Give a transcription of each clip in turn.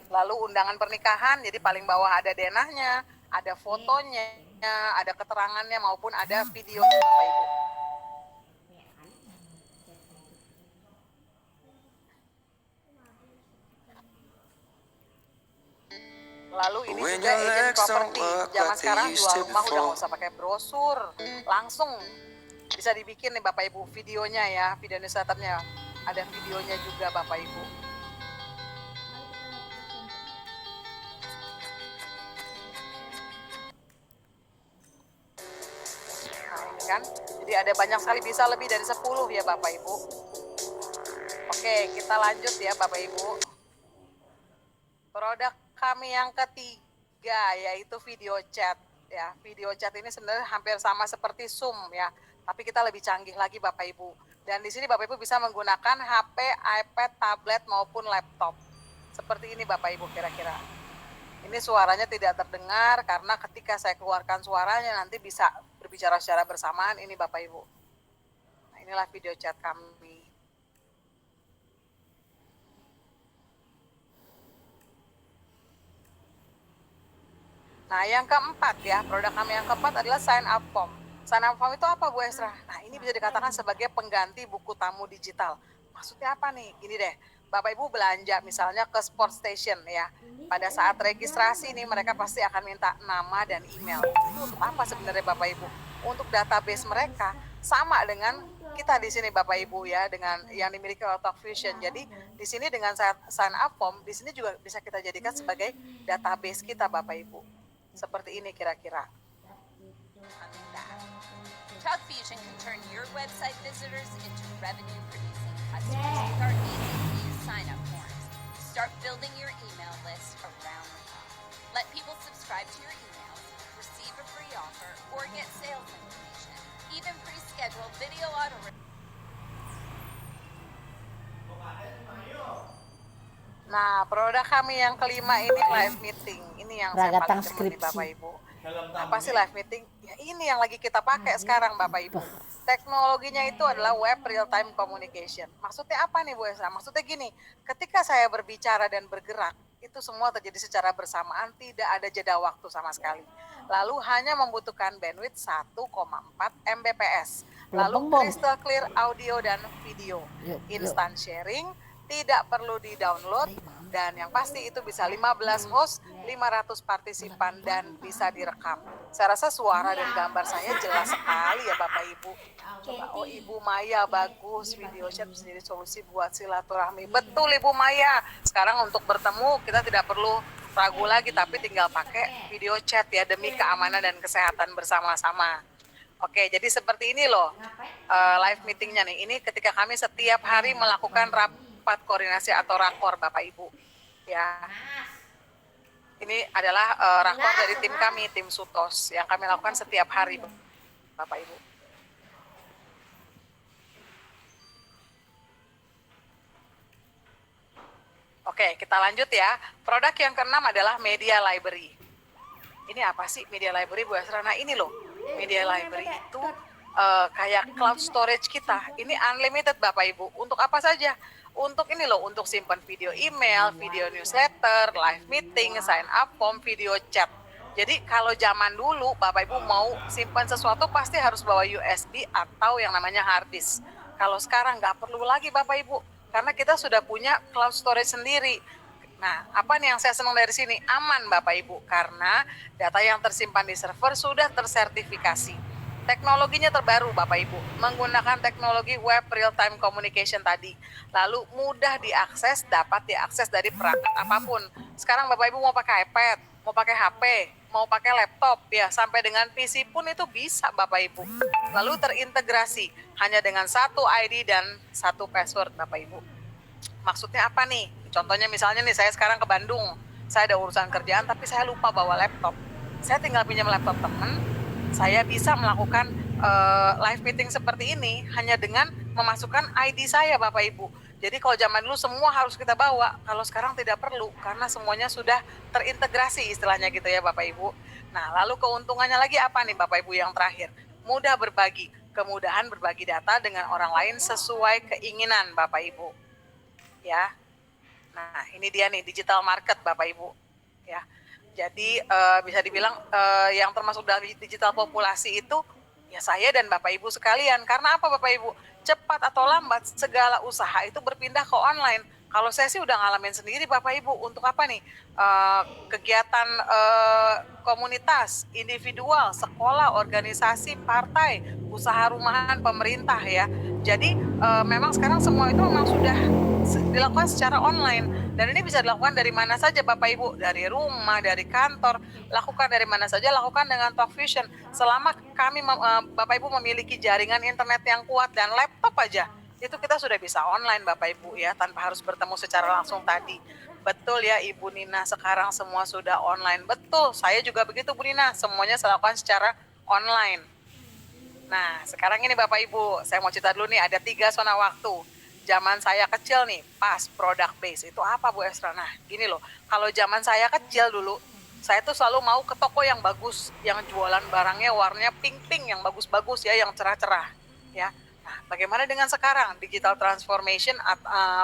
Lalu undangan pernikahan, jadi paling bawah ada denahnya, ada fotonya, ada keterangannya maupun ada video Bapak Ibu. Lalu ini juga agent property. Zaman sekarang jual rumah udah nggak usah pakai brosur, langsung bisa dibikin nih Bapak Ibu videonya ya, video newsletternya. Ada videonya juga Bapak Ibu. Nah ini kan, jadi ada banyak sekali, bisa lebih dari 10 ya Bapak Ibu. Oke, kita lanjut ya Bapak Ibu. Produk kami yang ketiga yaitu video chat ya. Video chat ini sebenarnya hampir sama seperti Zoom ya, tapi kita lebih canggih lagi Bapak Ibu. Dan di sini Bapak Ibu bisa menggunakan HP, iPad, tablet maupun laptop. Seperti ini Bapak Ibu kira-kira. Ini suaranya tidak terdengar karena ketika saya keluarkan suaranya nanti bisa berbicara secara bersamaan ini Bapak Ibu. Nah, inilah video chat kami. Nah, yang keempat ya, produk kami yang keempat adalah sign up form. Sign up form itu apa Bu Esra? Nah, ini bisa dikatakan sebagai pengganti buku tamu digital. Maksudnya apa nih? Gini deh, Bapak Ibu belanja misalnya ke sport station ya. Pada saat registrasi nih mereka pasti akan minta nama dan email. Itu untuk apa sebenarnya Bapak Ibu? Untuk database mereka sama dengan kita di sini Bapak Ibu ya, dengan yang dimiliki oleh Talk Fusion. Jadi di sini dengan sign up form, di sini juga bisa kita jadikan sebagai database kita Bapak Ibu. Seperti ini kira-kira. Talk Fusion can turn your website visitors into revenue-producing customers with our easy-to-use sign-up forms. Start building your email list around the clock. Let people subscribe to your emails, receive a free offer, or get sales information. Even pre-schedule video auto. Nah, produk kami yang kelima ini live meeting. Ini yang saya paling demen nih Bapak Ibu. Apa sih live meeting? Ya ini yang lagi kita pakai sekarang Bapak Ibu. Teknologinya itu adalah web real time communication. Maksudnya apa nih Bu Esra? Maksudnya gini, ketika saya berbicara dan bergerak, itu semua terjadi secara bersamaan, tidak ada jeda waktu sama sekali. Lalu hanya membutuhkan bandwidth 1,4 Mbps. Lalu crystal clear audio dan video. Instant sharing, tidak perlu di-download, dan yang pasti itu bisa 15 host, 500 partisipan, dan bisa direkam. Saya rasa suara dan gambar saya jelas sekali ya Bapak Ibu. Coba, oh Ibu Maya bagus, video chat bisa jadi solusi buat silaturahmi. Betul Ibu Maya, sekarang untuk bertemu kita tidak perlu ragu lagi, tapi tinggal pakai video chat ya, demi keamanan dan kesehatan bersama-sama. Oke, jadi seperti ini loh live meetingnya nih. Ini ketika kami setiap hari melakukan rapat koordinasi atau rakor Bapak Ibu ya. Ini adalah rakor dari tim kami, tim Sutos, yang kami lakukan setiap hari Bapak Ibu. Oke, kita lanjut ya. Produk yang keenam adalah media library. Ini apa sih media library Bu Esra? Nah ini loh, media library itu kayak cloud storage kita. Ini unlimited Bapak Ibu. Untuk apa saja? Untuk ini loh, untuk simpan video email, video newsletter, live meeting, sign up form, video chat. Jadi kalau zaman dulu Bapak Ibu mau simpan sesuatu pasti harus bawa USB atau yang namanya hard disk. Kalau sekarang nggak perlu lagi Bapak Ibu, karena kita sudah punya cloud storage sendiri. Nah, apa nih yang saya senang dari sini? Aman Bapak Ibu, karena data yang tersimpan di server sudah tersertifikasi. Teknologinya terbaru Bapak Ibu, menggunakan teknologi web real time communication tadi. Lalu mudah diakses, dapat diakses dari perangkat apapun. Sekarang Bapak Ibu mau pakai iPad, mau pakai HP, mau pakai laptop ya, sampai dengan PC pun itu bisa Bapak Ibu. Lalu terintegrasi hanya dengan satu ID dan satu password Bapak Ibu. Maksudnya apa nih? Contohnya misalnya nih, saya sekarang ke Bandung, saya ada urusan kerjaan tapi saya lupa bawa laptop. Saya tinggal pinjam laptop teman, saya bisa melakukan live meeting seperti ini hanya dengan memasukkan ID saya Bapak Ibu. Jadi kalau zaman dulu semua harus kita bawa, kalau sekarang tidak perlu karena semuanya sudah terintegrasi istilahnya gitu ya Bapak Ibu. Nah lalu keuntungannya lagi apa nih Bapak Ibu yang terakhir? Mudah berbagi, kemudahan berbagi data dengan orang lain sesuai keinginan Bapak Ibu. Ya. Nah, ini dia nih digital market Bapak Ibu. Ya. Jadi bisa dibilang yang termasuk dari digital populasi itu ya saya dan Bapak Ibu sekalian. Karena apa Bapak Ibu? Cepat atau lambat segala usaha itu berpindah ke online. Kalau saya sih udah ngalamin sendiri Bapak Ibu. Untuk apa nih? Kegiatan komunitas, individual, sekolah, organisasi, partai, usaha rumahan, pemerintah ya. Jadi memang sekarang semua itu memang sudah dilakukan secara online. Dan ini bisa dilakukan dari mana saja Bapak Ibu, dari rumah, dari kantor, lakukan dari mana saja, lakukan dengan Talkvision. Selama kami Bapak Ibu memiliki jaringan internet yang kuat dan laptop aja, itu kita sudah bisa online Bapak Ibu ya, tanpa harus bertemu secara langsung tadi. Betul ya Ibu Nina, sekarang semua sudah online. Betul, saya juga begitu Bu Nina, semuanya saya lakukan secara online. Nah, sekarang ini Bapak Ibu, saya mau cerita dulu nih, ada 3 zona waktu. Zaman saya kecil nih, pas product base, itu apa Bu Esra? Nah, gini loh, kalau zaman saya kecil dulu, saya tuh selalu mau ke toko yang bagus, yang jualan barangnya warnanya pink-pink, yang bagus-bagus ya, yang cerah-cerah. Ya, nah bagaimana dengan sekarang? Digital transformation,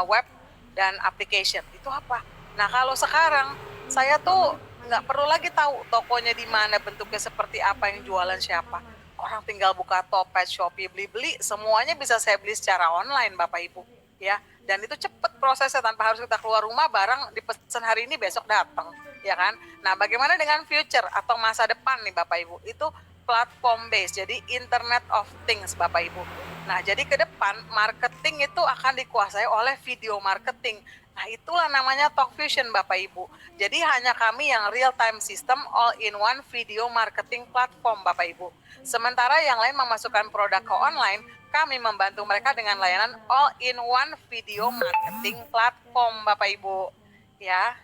web, dan application, itu apa? Nah, kalau sekarang, saya tuh nggak perlu lagi tahu tokonya di mana, bentuknya seperti apa, yang jualan siapa. Orang tinggal buka Topet, Shopee, beli-beli, semuanya bisa saya beli secara online Bapak Ibu. Ya, dan itu cepet prosesnya tanpa harus kita keluar rumah, barang dipesan hari ini besok datang, ya kan? Nah, bagaimana dengan future atau masa depan nih Bapak Ibu? Itu platform based, jadi Internet of Things Bapak Ibu. Nah, jadi ke depan marketing itu akan dikuasai oleh video marketing. Nah, itulah namanya Talkvision Bapak Ibu. Jadi hanya kami yang real time system all in one video marketing platform Bapak Ibu. Sementara yang lain memasukkan produk ke online, kami membantu mereka dengan layanan all in one video marketing platform Bapak Ibu. Ya.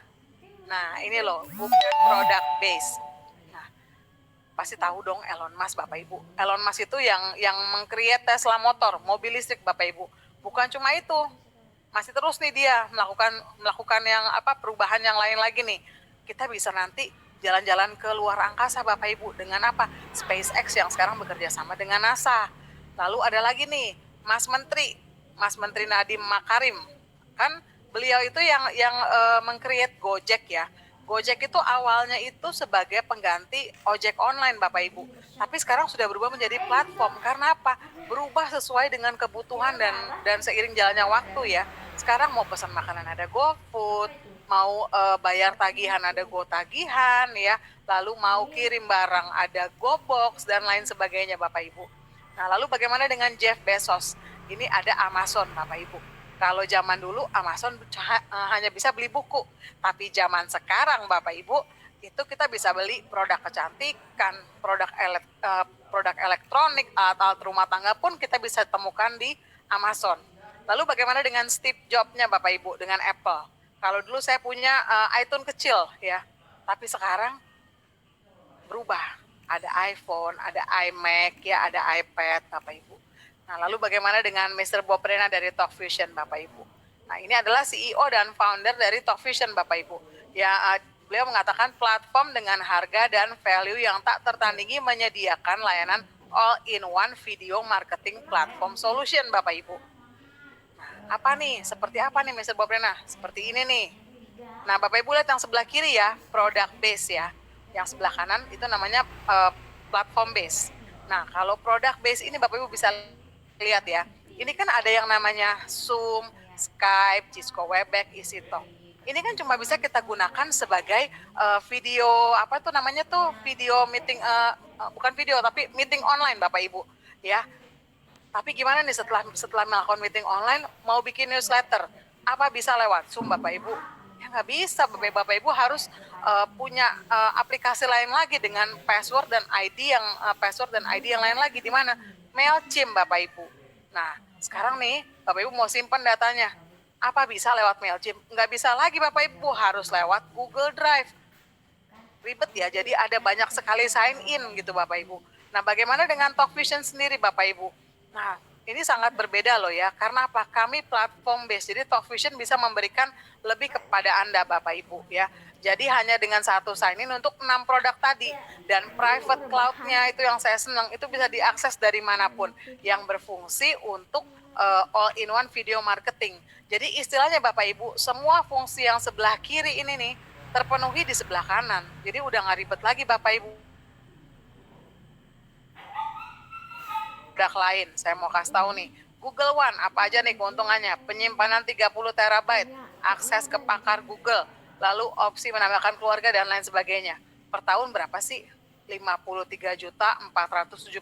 Nah, ini loh, bukan product base. Nah, pasti tahu dong Elon Musk Bapak Ibu. Elon Musk itu yang meng-create Tesla motor, mobil listrik Bapak Ibu. Bukan cuma itu, masih terus nih dia melakukan yang perubahan yang lain lagi nih. Kita bisa nanti jalan-jalan ke luar angkasa Bapak Ibu dengan apa? SpaceX yang sekarang bekerja sama dengan NASA. Lalu ada lagi nih Mas Menteri Nadiem Makarim. Kan beliau itu yang meng-create Gojek ya. Gojek itu awalnya itu sebagai pengganti ojek online Bapak Ibu. Tapi sekarang sudah berubah menjadi platform. Karena apa? Berubah sesuai dengan kebutuhan dan seiring jalannya waktu ya. Sekarang mau pesan makanan ada GoFood, mau bayar tagihan ada GoTagihan ya, lalu mau kirim barang ada GoBox dan lain sebagainya Bapak Ibu. Nah, lalu bagaimana dengan Jeff Bezos? Ini ada Amazon Bapak Ibu. Kalau zaman dulu Amazon hanya bisa beli buku, tapi zaman sekarang Bapak Ibu itu kita bisa beli produk kecantikan, produk elektronik, alat rumah tangga pun kita bisa temukan di Amazon. Lalu bagaimana dengan Steve Jobs-nya Bapak Ibu dengan Apple? Kalau dulu saya punya iTunes kecil ya, tapi sekarang berubah. Ada iPhone, ada iMac, ya ada iPad Bapak Ibu. Nah, lalu bagaimana dengan Mr. Bob Rena dari Talkvision Bapak Ibu? Nah, ini adalah CEO dan founder dari Talkvision Bapak Ibu. Ya, beliau mengatakan platform dengan harga dan value yang tak tertandingi menyediakan layanan all-in-one video marketing platform solution Bapak Ibu. Nah, apa nih? Seperti apa nih Mr. Bob Rena? Seperti ini nih. Nah, Bapak Ibu lihat yang sebelah kiri ya, product base ya. Yang sebelah kanan itu namanya platform base. Nah, kalau product base ini Bapak Ibu bisa lihat ya. Ini kan ada yang namanya Zoom, Skype, Cisco Webex, EasyTalk. Ini kan cuma bisa kita gunakan sebagai video video meeting, bukan video tapi meeting online Bapak Ibu ya. Tapi gimana nih setelah melakukan meeting online mau bikin newsletter, apa bisa lewat Zoom Bapak Ibu? Ya nggak bisa, Bapak Ibu harus punya aplikasi lain lagi dengan password dan ID yang lain lagi, di mana? Mailchimp Bapak Ibu. Nah, sekarang nih Bapak Ibu mau simpan datanya, apa bisa lewat Mailchimp? Nggak bisa lagi Bapak Ibu, harus lewat Google Drive. Ribet ya, jadi ada banyak sekali sign in gitu Bapak Ibu. Nah, bagaimana dengan Talkvision sendiri Bapak Ibu? Nah, ini sangat berbeda loh ya, karena apa? Kami platform based, jadi Talkvision bisa memberikan lebih kepada Anda Bapak Ibu ya. Jadi hanya dengan satu sign in untuk 6 produk tadi. Dan private cloud-nya itu yang saya senang, itu bisa diakses dari manapun. Yang berfungsi untuk all-in-one video marketing. Jadi istilahnya Bapak Ibu, semua fungsi yang sebelah kiri ini nih terpenuhi di sebelah kanan. Jadi udah nggak ribet lagi Bapak Ibu. Produk lain, saya mau kasih tahu nih. Google One, apa aja nih keuntungannya? Penyimpanan 30 terabyte, akses ke pakar Google, lalu opsi menambahkan keluarga dan lain sebagainya. Per tahun berapa sih? 53.472.000.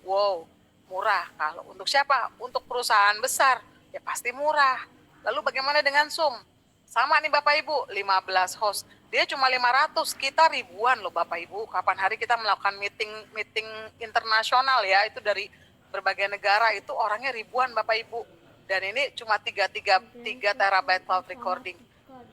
Wow, murah. Kalau untuk siapa? Untuk perusahaan besar, ya pasti murah. Lalu bagaimana dengan Zoom? Sama nih Bapak Ibu, 15 host. Dia cuma 500, kita ribuan loh Bapak Ibu. Kapan hari kita melakukan meeting internasional ya, itu dari berbagai negara, itu orangnya ribuan Bapak Ibu. Dan ini cuma 3 terabyte cloud recording.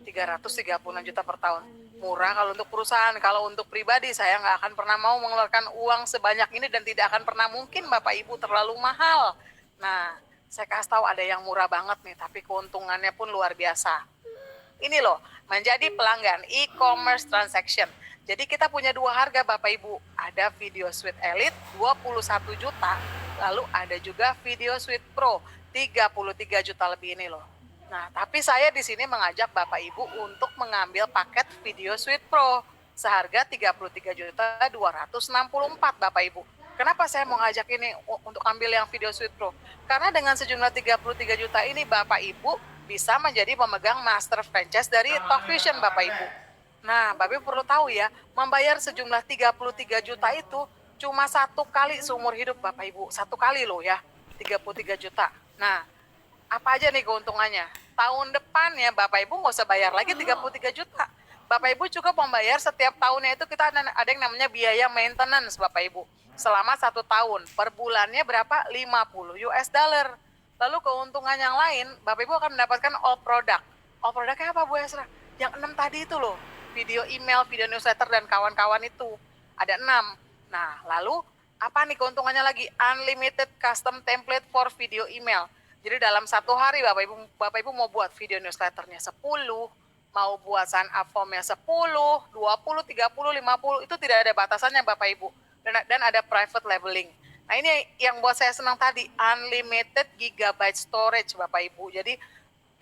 336 juta per tahun. Murah kalau untuk perusahaan. Kalau untuk pribadi, saya nggak akan pernah mau mengeluarkan uang sebanyak ini dan tidak akan pernah mungkin Bapak Ibu, terlalu mahal. Nah, saya kasih tahu ada yang murah banget nih, tapi keuntungannya pun luar biasa. Ini loh, menjadi pelanggan e-commerce transaction. Jadi kita punya dua harga Bapak Ibu. Ada Video Suite Elite 21 juta, lalu ada juga Video Suite Pro 33 juta lebih ini loh. Nah, tapi saya di sini mengajak Bapak Ibu untuk mengambil paket Video Suite Pro seharga 33 juta 264 Bapak Ibu. Kenapa saya mau ngajak ini untuk ambil yang Video Suite Pro? Karena dengan sejumlah 33 juta ini Bapak Ibu bisa menjadi pemegang master franchise dari Talkvision Bapak Ibu. Nah, Bapak Ibu perlu tahu ya, membayar sejumlah 33 juta itu cuma satu kali seumur hidup Bapak Ibu. Satu kali loh ya, 33 juta. Nah, apa aja nih keuntungannya? Tahun depan ya Bapak Ibu nggak usah bayar lagi 33 juta. Bapak Ibu cukup membayar setiap tahunnya itu kita ada yang namanya biaya maintenance Bapak Ibu. Selama 1 tahun, per bulannya berapa? 50 US dollar. Lalu keuntungan yang lain, Bapak Ibu akan mendapatkan all product. All productnya apa Bu Esra? Yang 6 tadi itu loh, video email, video newsletter, dan kawan-kawan itu. Ada 6. Nah, lalu apa nih keuntungannya lagi? Unlimited custom template for video email. Jadi dalam 1 hari Bapak Ibu mau buat video newsletternya 10, mau buat sign up formnya 10, 20, 30, 50, itu tidak ada batasannya Bapak Ibu. Dan ada private labeling. Nah ini yang buat saya senang tadi, unlimited gigabyte storage Bapak Ibu. Jadi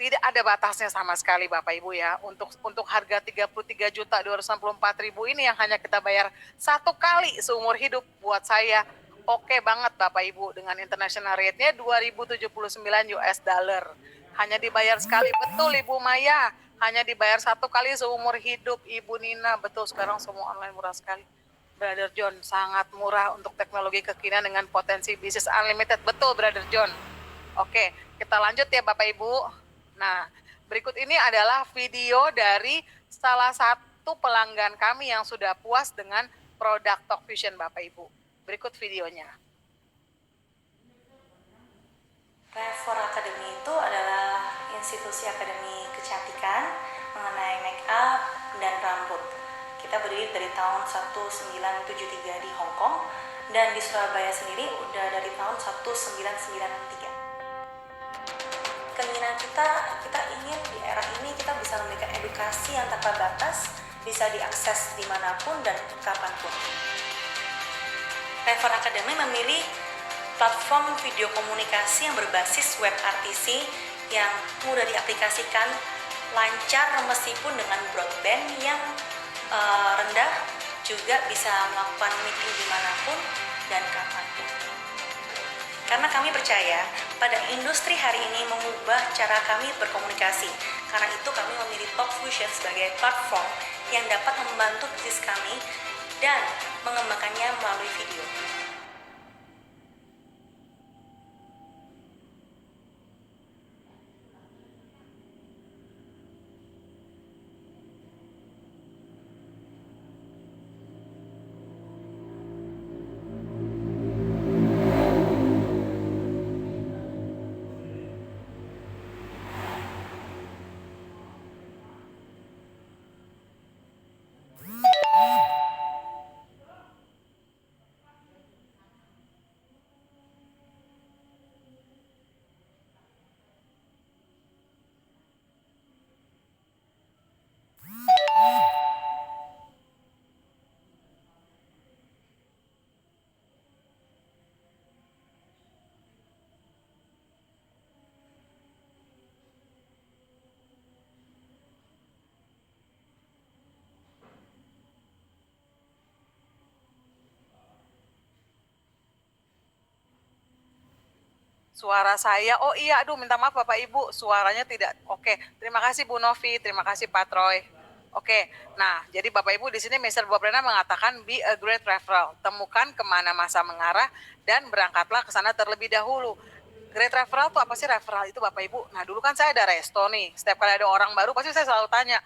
tidak ada batasnya sama sekali Bapak Ibu ya. Untuk harga 33.264.000 ini yang hanya kita bayar satu kali seumur hidup, buat saya oke banget Bapak Ibu. Dengan international rate-nya 2.079 US dollar. Hanya dibayar sekali, betul Ibu Maya. Hanya dibayar satu kali seumur hidup Ibu Nina. Betul, sekarang semua online murah sekali. Brother John, sangat murah untuk teknologi kekinian dengan potensi bisnis unlimited. Betul, Brother John. Oke, kita lanjut ya Bapak Ibu. Nah, berikut ini adalah video dari salah satu pelanggan kami yang sudah puas dengan produk Talkvision Bapak Ibu. Berikut videonya. Refor Academy itu adalah institusi akademi kecantikan mengenai make up dan rambut. Kita berdiri dari tahun 1973 di Hong Kong, dan di Surabaya sendiri udah dari tahun 1993. Keinginan kita ingin di era ini kita bisa memberikan edukasi yang tanpa batas, bisa diakses dimanapun dan kapanpun. Refor Academy memilih platform video komunikasi yang berbasis web RTC yang mudah diaplikasikan, lancar meskipun dengan broadband yang rendah, juga bisa melakukan meeting dimanapun dan kapanpun. Karena kami percaya pada industri hari ini mengubah cara kami berkomunikasi. Karena itu kami memilih Talkvision sebagai platform yang dapat membantu bisnis kami dan mengembangkannya melalui video. Suara saya, oh iya, aduh minta maaf Bapak Ibu, suaranya tidak oke. Terima kasih Bu Novi, terima kasih Pak Troy. Oke, nah jadi Bapak Ibu di sini Mr. Bob Rena mengatakan be a great referral, temukan kemana masa mengarah dan berangkatlah ke sana terlebih dahulu. Great referral itu apa sih referral itu Bapak Ibu? Nah dulu kan saya ada resto nih, setiap kali ada orang baru pasti saya selalu tanya,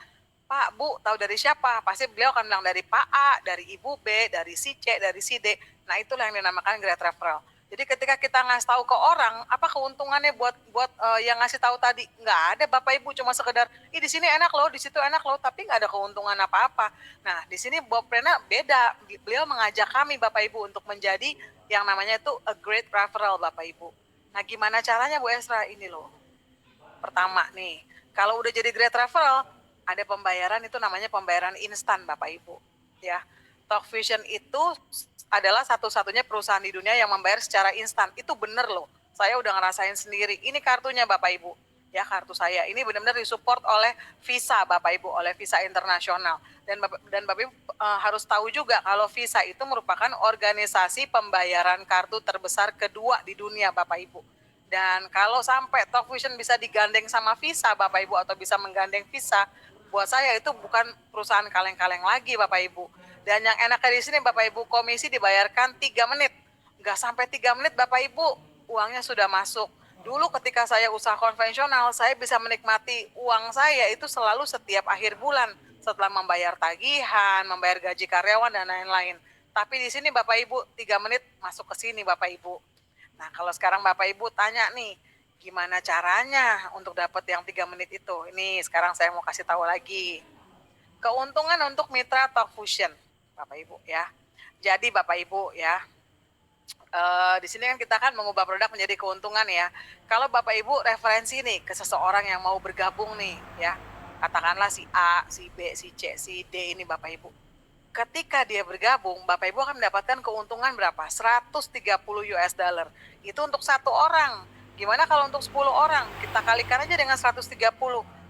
Pak, Bu, tahu dari siapa? Pasti beliau akan bilang dari Pak A, dari Ibu B, dari si C, dari si D. Nah itulah yang dinamakan great referral. Jadi ketika kita ngasih tahu ke orang, apa keuntungannya buat yang ngasih tahu tadi? Nggak ada Bapak Ibu, cuma sekedar, ih di sini enak loh, di situ enak loh, tapi nggak ada keuntungan apa-apa. Nah di sini Bob Rena beda, beliau mengajak kami Bapak Ibu untuk menjadi yang namanya itu a great referral Bapak Ibu. Nah gimana caranya Bu Esra? Ini loh, pertama nih, kalau udah jadi great referral, ada pembayaran itu namanya pembayaran instan Bapak Ibu. Ya, Talkfusion itu adalah satu-satunya perusahaan di dunia yang membayar secara instan. Itu bener loh. Saya udah ngerasain sendiri. Ini kartunya Bapak Ibu. Ya, kartu saya. Ini benar-benar disupport oleh Visa Bapak Ibu, oleh Visa Internasional. Dan Bapak Ibu harus tahu juga kalau Visa itu merupakan organisasi pembayaran kartu terbesar kedua di dunia Bapak Ibu. Dan kalau sampai Talkfusion bisa digandeng sama Visa Bapak Ibu atau bisa menggandeng Visa, buat saya itu bukan perusahaan kaleng-kaleng lagi Bapak Ibu. Dan yang enaknya di sini Bapak Ibu, komisi dibayarkan 3 menit. Nggak sampai 3 menit Bapak Ibu, uangnya sudah masuk. Dulu ketika saya usaha konvensional, saya bisa menikmati uang saya itu selalu setiap akhir bulan. Setelah membayar tagihan, membayar gaji karyawan dan lain-lain. Tapi di sini Bapak Ibu, 3 menit masuk ke sini Bapak Ibu. Nah kalau sekarang Bapak Ibu tanya nih, gimana caranya untuk dapat yang 3 menit itu? Ini sekarang saya mau kasih tahu lagi. Keuntungan untuk mitra Talkfusion, Bapak Ibu ya. Jadi Bapak Ibu ya, di sini kan kita kan mengubah produk menjadi keuntungan ya. Kalau Bapak Ibu referensi nih ke seseorang yang mau bergabung nih ya, katakanlah si A, si B, si C, si D ini Bapak Ibu. Ketika dia bergabung, Bapak Ibu akan mendapatkan keuntungan berapa? 130 US dollar. Itu untuk satu orang. Gimana kalau untuk 10 orang? Kita kalikan aja dengan 130,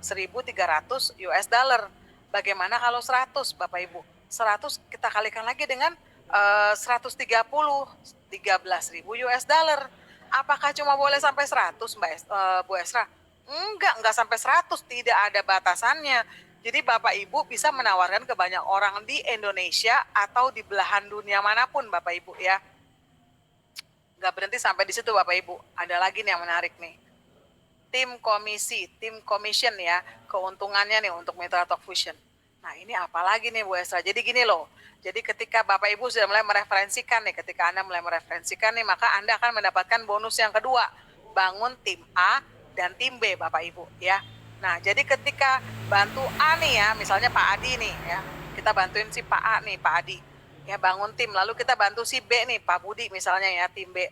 1.300 US dollar. Bagaimana kalau 100 Bapak Ibu? 100 kita kalikan lagi dengan 130, 13.000 US dollar. Apakah cuma boleh sampai 100 Bu Esra? Enggak sampai 100, tidak ada batasannya. Jadi Bapak Ibu bisa menawarkan ke banyak orang di Indonesia atau di belahan dunia manapun Bapak Ibu ya. Nggak berhenti sampai di situ Bapak Ibu. Ada lagi nih yang menarik nih. Tim commission ya, keuntungannya nih untuk mitra Talkfusion. Nah ini apa lagi nih Bu Esra? Jadi gini loh, jadi ketika Bapak Ibu sudah mulai mereferensikan nih, ketika Anda mulai mereferensikan nih, maka Anda akan mendapatkan bonus yang kedua, bangun tim A dan tim B Bapak Ibu ya. Nah jadi ketika bantu A nih ya, misalnya Pak Adi nih ya, kita bantuin si Pak A nih, Pak Adi, ya bangun tim, lalu kita bantu si B nih, Pak Budi misalnya ya, tim B.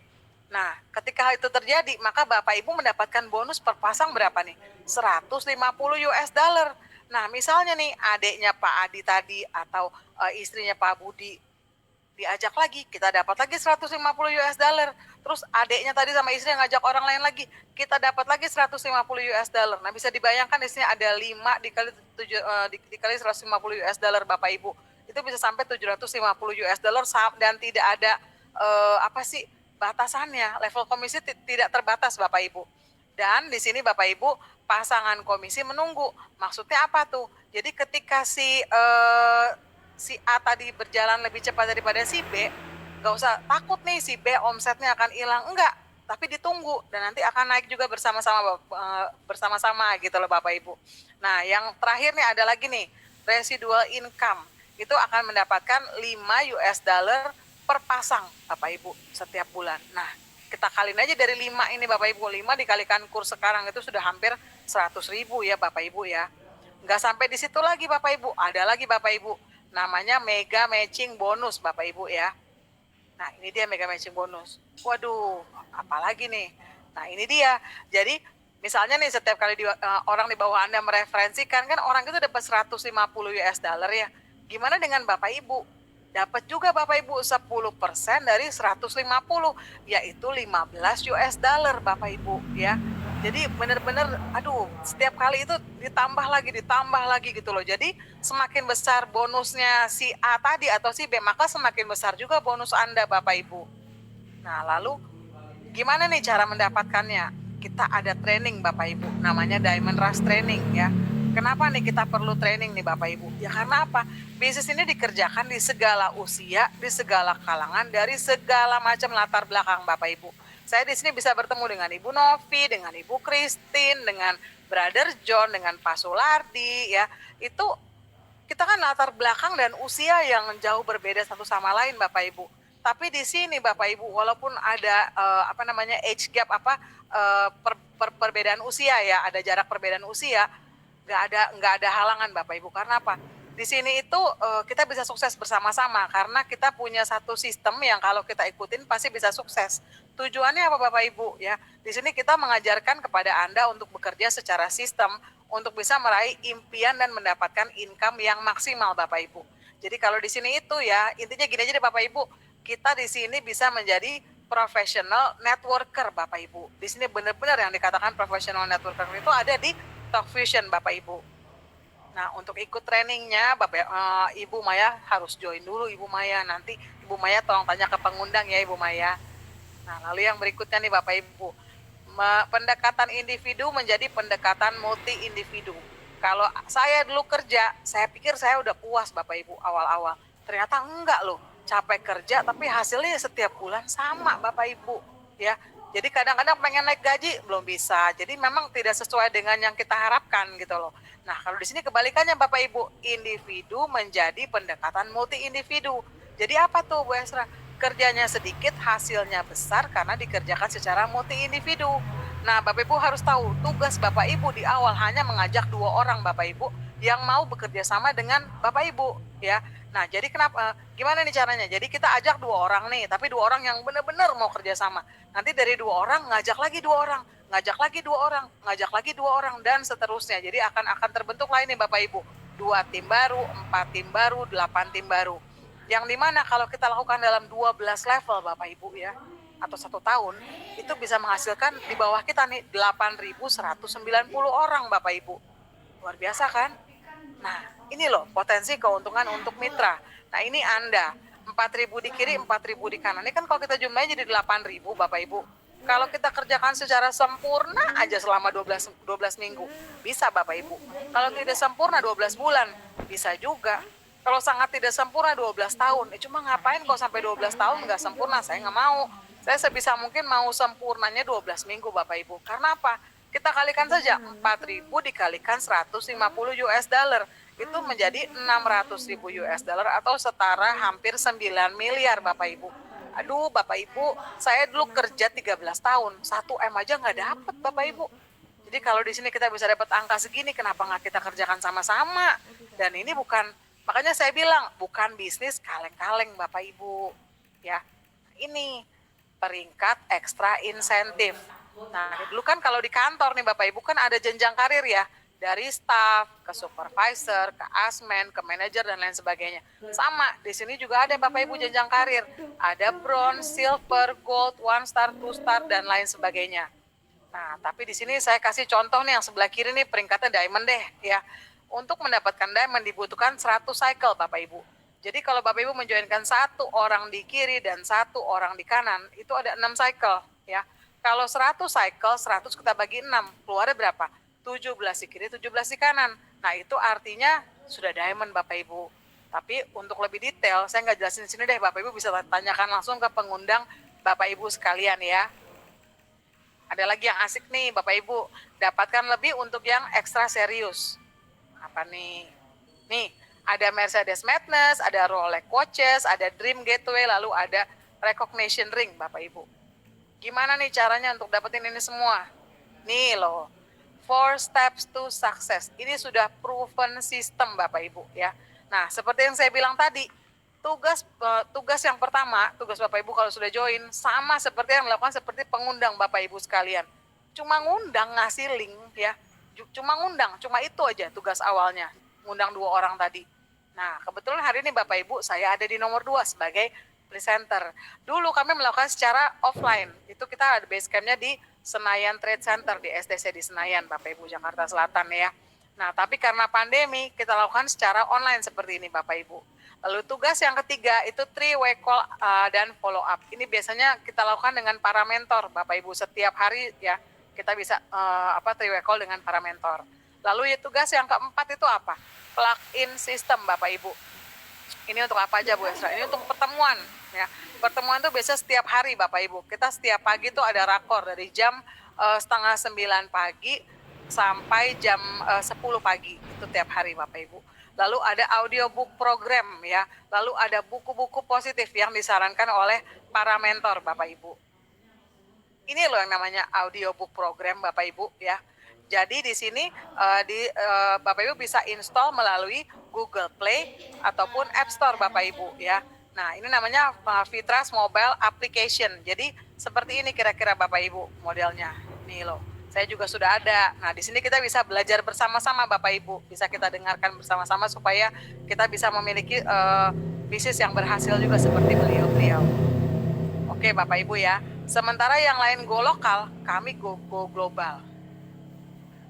Nah, ketika itu terjadi, maka Bapak Ibu mendapatkan bonus per pasang berapa nih? 150 US dollar. Nah, misalnya nih adiknya Pak Adi tadi atau istrinya Pak Budi diajak lagi, kita dapat lagi 150 US dollar. Terus adiknya tadi sama istri ngajak orang lain lagi, kita dapat lagi 150 US dollar. Nah, bisa dibayangkan di sini ada 5 dikali 150 US dollar Bapak Ibu. Itu bisa sampai 750 US dollar dan tidak ada batasannya. Level komisi tidak terbatas Bapak Ibu. Dan di sini Bapak Ibu pasangan komisi menunggu. Maksudnya apa tuh? Jadi ketika si A tadi berjalan lebih cepat daripada si B, nggak usah takut nih si B omsetnya akan hilang, enggak. Tapi ditunggu dan nanti akan naik juga bersama-sama gitu loh Bapak Ibu. Nah yang terakhir nih ada lagi nih, residual income. Itu akan mendapatkan 5 US dollar per pasang Bapak Ibu setiap bulan. Nah kita kaliin aja dari 5 ini Bapak Ibu, 5 dikalikan kurs sekarang itu sudah hampir 100.000 ya Bapak Ibu ya. Nggak sampai di situ lagi Bapak Ibu, ada lagi Bapak Ibu, namanya mega matching bonus Bapak Ibu ya. Nah ini dia mega matching bonus. Waduh, apalagi nih. Nah ini dia, jadi misalnya nih setiap kali orang di bawah Anda mereferensikan, kan orang itu dapat 150 US dollar ya. Gimana dengan Bapak Ibu? Dapat juga Bapak Ibu 10% dari 150, yaitu 15 US dollar Bapak Ibu ya. Jadi benar-benar setiap kali itu ditambah lagi gitu loh. Jadi semakin besar bonusnya si A tadi atau si B, maka semakin besar juga bonus Anda Bapak Ibu. Nah lalu Gimana nih cara mendapatkannya? Kita ada training Bapak Ibu, namanya Diamond Rush Training ya. Kenapa nih kita perlu training nih Bapak Ibu? Ya karena apa? Bisnis ini dikerjakan di segala usia, di segala kalangan, dari segala macam latar belakang Bapak Ibu. Saya di sini bisa bertemu dengan Ibu Novi, dengan Ibu Christine, dengan Brother John, dengan Pak Sulardi ya. Itu kita kan latar belakang dan usia yang jauh berbeda satu sama lain Bapak Ibu. Tapi di sini Bapak Ibu walaupun ada age gap perbedaan usia ya, ada jarak perbedaan usia, nggak ada halangan Bapak Ibu. Karena apa? Di sini itu kita bisa sukses bersama-sama karena kita punya satu sistem yang kalau kita ikutin pasti bisa sukses. Tujuannya apa Bapak Ibu ya? Di sini kita mengajarkan kepada Anda untuk bekerja secara sistem untuk bisa meraih impian dan mendapatkan income yang maksimal Bapak Ibu. Jadi kalau di sini itu ya intinya gini aja deh Bapak Ibu, kita di sini bisa menjadi professional networker Bapak Ibu. Di sini benar-benar yang dikatakan professional networker itu ada di Talk Fusion Bapak Ibu. Nah untuk ikut trainingnya Ibu Maya harus join dulu Ibu Maya. Nanti Ibu Maya tolong tanya ke pengundang ya Ibu Maya. Nah lalu yang berikutnya nih Bapak Ibu, pendekatan individu menjadi pendekatan multi individu. Kalau saya dulu kerja, saya pikir saya udah puas Bapak Ibu awal-awal. Ternyata enggak loh, capek kerja tapi hasilnya setiap bulan sama Bapak Ibu ya. Jadi kadang-kadang pengen naik gaji belum bisa. Jadi memang tidak sesuai dengan yang kita harapkan gitu loh. Nah, kalau di sini kebalikannya Bapak Ibu, individu menjadi pendekatan multi individu. Jadi apa tuh Bu Esra? Kerjanya sedikit, hasilnya besar karena dikerjakan secara multi individu. Nah, Bapak Ibu harus tahu, tugas Bapak Ibu di awal hanya mengajak 2 orang Bapak Ibu yang mau bekerja sama dengan Bapak Ibu ya. Nah, jadi gimana nih caranya? Jadi kita ajak 2 orang nih, tapi 2 orang yang benar-benar mau kerja sama. Nanti dari 2 orang ngajak lagi 2 orang, ngajak lagi 2 orang, ngajak lagi 2 orang dan seterusnya. Jadi akan terbentuk lah ini Bapak Ibu. 2 tim baru, 4 tim baru, 8 tim baru. Yang dimana kalau kita lakukan dalam 12 level Bapak Ibu ya, atau 1 tahun, itu bisa menghasilkan di bawah kita nih 8.190 orang Bapak Ibu. Luar biasa kan? Nah, ini loh potensi keuntungan untuk mitra. Nah, ini Anda 4.000 di kiri, 4.000 di kanan. Ini kan kalau kita jumlahnya jadi 8.000 Bapak Ibu. Kalau kita kerjakan secara sempurna aja selama 12 minggu, bisa Bapak Ibu. Kalau tidak sempurna 12 bulan, bisa juga. Kalau sangat tidak sempurna 12 tahun. Cuma ngapain kalau sampai 12 tahun nggak sempurna? Saya nggak mau. Saya sebisa mungkin mau sempurnanya 12 minggu Bapak Ibu. Karena apa? Kita kalikan saja 4.000 dikalikan 150 US dollar. Itu menjadi 600.000 US dollar atau setara hampir 9 miliar Bapak Ibu. Aduh Bapak Ibu, saya dulu kerja 13 tahun, 1 M aja nggak dapat Bapak Ibu. Jadi kalau di sini kita bisa dapat angka segini, kenapa nggak kita kerjakan sama-sama? Dan ini bukan, makanya saya bilang, bukan bisnis kaleng-kaleng Bapak Ibu. Ya, ini peringkat ekstra insentif. Nah, dulu kan kalau di kantor nih Bapak Ibu kan ada jenjang karir ya. Dari staff, ke supervisor, ke asmen, ke manajer, dan lain sebagainya. Sama, di sini juga ada Bapak Ibu jenjang karir. Ada bronze, silver, gold, 1 star, 2 star, dan lain sebagainya. Nah, tapi di sini saya kasih contoh nih yang sebelah kiri nih peringkatnya diamond deh ya. Untuk mendapatkan diamond dibutuhkan 100 cycle Bapak Ibu. Jadi kalau Bapak Ibu menjoinkan 1 orang di kiri dan 1 orang di kanan, itu ada 6 cycle ya. Kalau 100 cycle, 100 kita bagi 6, keluarnya berapa? 17 di kiri, 17 di kanan. Nah itu artinya sudah diamond Bapak Ibu. Tapi untuk lebih detail, saya nggak jelasin di sini deh. Bapak Ibu bisa tanyakan langsung ke pengundang Bapak Ibu sekalian ya. Ada lagi yang asik nih Bapak Ibu. Dapatkan lebih untuk yang ekstra serius. Apa nih? Nih, ada Mercedes Madness, ada Rolex Watches, ada Dream Gateway, lalu ada Recognition Ring Bapak Ibu. Gimana nih caranya untuk dapetin ini semua? Nih loh. 4 steps to success. Ini sudah proven system Bapak Ibu ya. Nah, seperti yang saya bilang tadi, tugas yang pertama, tugas Bapak Ibu kalau sudah join sama seperti yang dilakukan seperti pengundang Bapak Ibu sekalian. Cuma ngundang, ngasih link ya. Cuma ngundang, cuma itu aja tugas awalnya. Ngundang 2 orang tadi. Nah, kebetulan hari ini Bapak Ibu saya ada di nomor 2 sebagai presenter. Dulu kami melakukan secara offline. Itu kita ada base camp-nya di Senayan Trade Center di SDC di Senayan, Bapak Ibu, Jakarta Selatan ya. Nah, tapi karena pandemi kita lakukan secara online seperti ini Bapak Ibu. Lalu tugas yang ketiga itu three-way call dan follow up. Ini biasanya kita lakukan dengan para mentor, Bapak Ibu. Setiap hari ya kita bisa three-way call dengan para mentor. Lalu tugas yang keempat itu apa? Plug-in system, Bapak Ibu. Ini untuk apa aja Bu Esra? Ini untuk pertemuan ya. Pertemuan itu biasa setiap hari Bapak Ibu. Kita setiap pagi itu ada rakor dari jam 8:30 pagi sampai jam 10 pagi. Itu tiap hari Bapak Ibu. Lalu ada audiobook program ya. Lalu ada buku-buku positif yang disarankan oleh para mentor Bapak Ibu. Ini loh yang namanya audiobook program Bapak Ibu ya. Jadi di sini Bapak Ibu bisa install melalui Google Play ataupun App Store Bapak Ibu ya. Nah, ini namanya Fitras Mobile Application. Jadi seperti ini kira-kira Bapak Ibu modelnya. Nih loh. Saya juga sudah ada. Nah, di sini kita bisa belajar bersama-sama Bapak Ibu. Bisa kita dengarkan bersama-sama supaya kita bisa memiliki bisnis yang berhasil juga seperti beliau-beliau. Oke Bapak Ibu ya. Sementara yang lain go lokal, kami go global.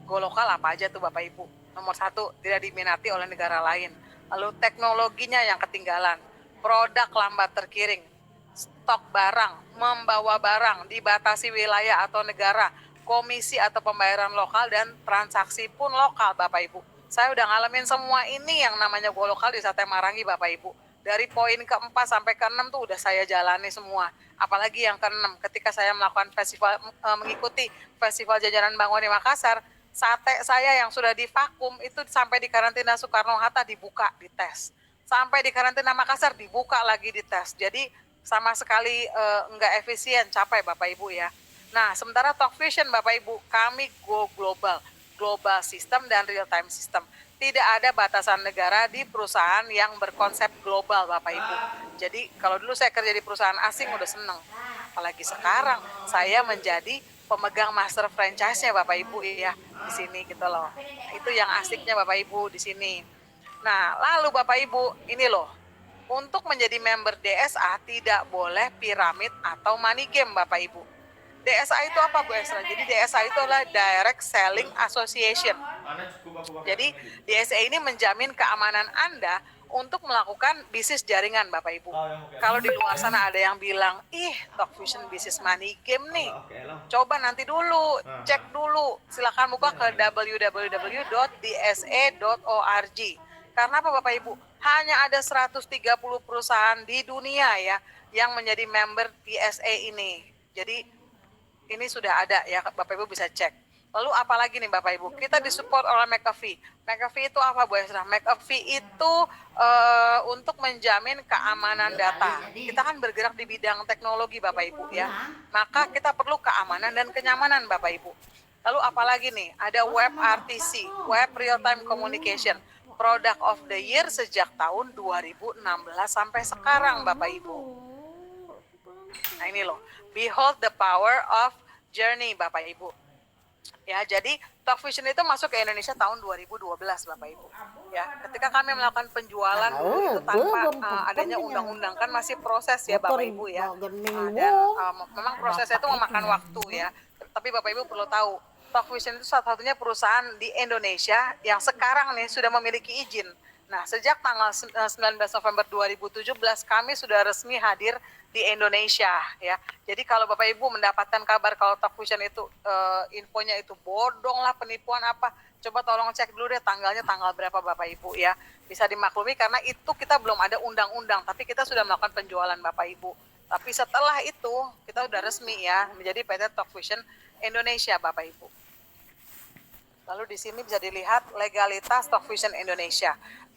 Go lokal apa aja tuh Bapak Ibu? Nomor 1, tidak diminati oleh negara lain. Lalu teknologinya yang ketinggalan. Produk lambat terkirim. Stok barang, membawa barang, dibatasi wilayah atau negara. Komisi atau pembayaran lokal dan transaksi pun lokal Bapak Ibu. Saya udah ngalamin semua ini yang namanya go lokal di Sate Marangi Bapak Ibu. Dari poin ke-4 sampai ke-6 tuh udah saya jalani semua. Apalagi yang ke-6 ketika saya melakukan festival, mengikuti Festival Jajanan Bangwa di Makassar, sate saya yang sudah divakum itu sampai di karantina Soekarno-Hatta dibuka, dites. Sampai di karantina Makassar dibuka lagi dites. Jadi sama sekali enggak efisien, capek Bapak Ibu ya. Nah, sementara Talk Vision Bapak Ibu, kami go global, global system dan real time system. Tidak ada batasan negara di perusahaan yang berkonsep global Bapak Ibu. Jadi kalau dulu saya kerja di perusahaan asing udah seneng. Apalagi sekarang saya menjadi pemegang master franchise-nya Bapak Ibu ya di sini gitu loh. Itu yang asiknya Bapak Ibu di sini. Nah, lalu Bapak Ibu, ini loh. Untuk menjadi member DSA tidak boleh piramid atau money game Bapak Ibu. DSA itu apa Bu Esra? Jadi DSA itu adalah Direct Selling Association. Jadi DSA ini menjamin keamanan Anda untuk melakukan bisnis jaringan Bapak Ibu. Kalau di luar sana ada yang bilang, Talk Vision Business Money Game nih. Coba nanti dulu, cek dulu. Silakan buka ke www.dsa.org. Karena apa Bapak Ibu? Hanya ada 130 perusahaan di dunia ya yang menjadi member DSA ini. Jadi ini sudah ada ya Bapak Ibu bisa cek. Lalu apalagi nih Bapak Ibu, kita disupport oleh McAfee. McAfee itu apa Bu Esra? McAfee itu untuk menjamin keamanan data. Kita kan bergerak di bidang teknologi Bapak Ibu ya. Maka kita perlu keamanan dan kenyamanan Bapak Ibu. Lalu apalagi nih, ada WebRTC, Web Real Time Communication, Product of the Year sejak tahun 2016 sampai sekarang Bapak Ibu. Nah ini loh, behold the power of journey Bapak Ibu. Ya, jadi Talk Vision itu masuk ke Indonesia tahun 2012 Bapak Ibu. Ya, ketika kami melakukan penjualan dulu itu tanpa adanya undang-undang kan masih proses ya Bapak Ibu ya. Dan memang prosesnya itu memakan waktu ya. Tapi Bapak Ibu perlu tahu, Talk Vision itu satu-satunya perusahaan di Indonesia yang sekarang nih sudah memiliki izin. Nah, sejak tanggal 19 November 2017 kami sudah resmi hadir di Indonesia ya. Jadi kalau Bapak Ibu mendapatkan kabar kalau Talk Vision itu infonya itu bodong lah, penipuan apa, coba tolong cek dulu deh tanggalnya tanggal berapa Bapak Ibu ya. Bisa dimaklumi karena itu kita belum ada undang-undang, tapi kita sudah melakukan penjualan Bapak Ibu. Tapi setelah itu kita sudah resmi ya menjadi PT Talk Vision Indonesia Bapak Ibu. Lalu di sini bisa dilihat legalitas Talk Vision Indonesia.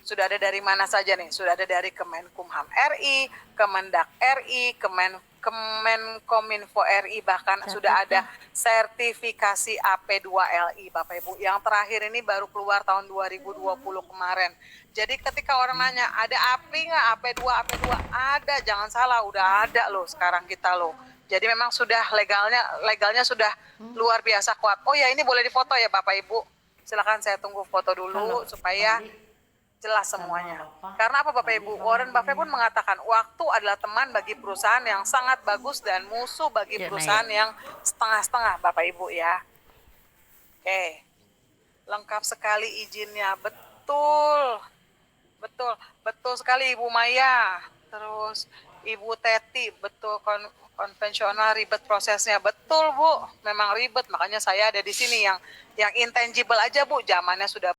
Sudah ada dari mana saja nih? Sudah ada dari Kemenkumham RI, Kemendak RI, Kemenkominfo RI, bahkan sudah ada sertifikasi AP2LI Bapak Ibu. Yang terakhir ini baru keluar tahun 2020 kemarin. Jadi ketika orang nanya, ada API nggak? AP2? Ada, jangan salah, udah ada loh sekarang kita loh. Jadi memang sudah legalnya sudah luar biasa kuat. Oh ya, ini boleh difoto ya Bapak Ibu. Silakan saya tunggu foto dulu supaya jelas semuanya. Karena apa Bapak Ibu? Warren Buffett pun mengatakan waktu adalah teman bagi perusahaan yang sangat bagus dan musuh bagi perusahaan yang setengah-setengah Bapak Ibu ya. Oke. Lengkap sekali izinnya. Betul betul, betul sekali Ibu Maya. Terus Ibu Teti, betul konvensional ribet prosesnya. Betul Bu, memang ribet. Makanya saya ada di sini yang intangible aja Bu, zamannya sudah